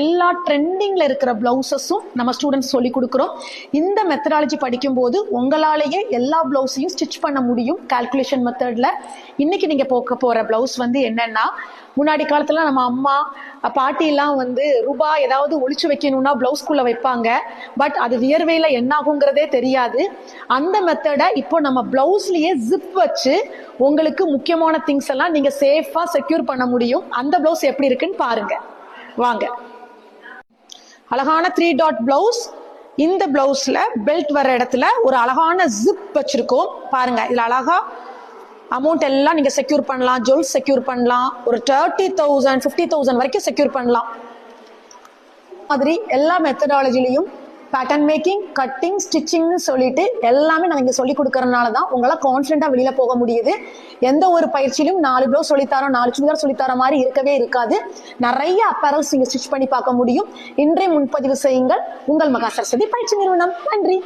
எல்லா ட்ரெண்டிங்ல இருக்கிற பிளவுசஸும் நம்ம ஸ்டூடெண்ட்ஸ் சொல்லி கொடுக்குறோம். இந்த மெத்தடாலஜி படிக்கும்போது உங்களாலேயே எல்லா பிளவுஸையும் ஸ்டிச் பண்ண முடியும் கால்குலேஷன் மெத்தட்ல. இன்னைக்கு நீங்க போற பிளவுஸ் என்னன்னா, முன்னாடி காலத்துல நம்ம அம்மா பாட்டி எல்லாம் ரூபாய் ஏதாவது ஒளிச்சு வைக்கணும்னா பிளவுஸ்குள்ள வைப்பாங்க. பட் அது வியர்வையில என்ன ஆகுங்கிறதே தெரியாது. அந்த மெத்தடை இப்போ நம்ம பிளவுஸ்லயே ஜிப் வச்சு உங்களுக்கு முக்கியமான திங்ஸ் எல்லாம் நீங்க சேஃபா செக்யூர் பண்ண முடியும். அந்த பிளவுஸ் எப்படி இருக்குன்னு பாருங்க வாங்க. அழகான 3 டாட் பிளவுஸ். இந்த பிளவுஸ்ல பெல்ட் வர இடத்துல ஒரு அழகான ஜிப் வச்சிருக்கோம் பாருங்க. இதுல அழகா அமௌண்ட் எல்லாம் நீங்க செக்யூர் பண்ணலாம், ஜுவல்ஸ் செக்யூர் பண்ணலாம், ஒரு 30,000 50,000 வரைக்கும் செக்யூர் பண்ணலாம். மாதிரி எல்லா மெத்தடாலஜிலையும் பேட்டர்ன் மேக்கிங், கட்டிங், ஸ்டிச்சிங்னு சொல்லிட்டு எல்லாமே நம்ம இங்க சொல்லி கொடுக்கறதுனால தான் உங்களால கான்ஃபிடென்ட்டா வெளியில போக முடியுது. எந்த ஒரு பயிற்சியிலும் 4 பிளவுஸ் சொல்லித்தரோம் 4 சுடிதார் சொல்லித்தர மாதிரி இருக்கவே இருக்காது. நிறைய அப்பேரல்ஸ் நீங்க ஸ்டிச் பண்ணி பார்க்க முடியும். இன்றைய முன்பதிவு செய்யுங்கள். உங்கள் மகா சரஸ்வதி பயிற்சி நிறுவனம். நன்றி.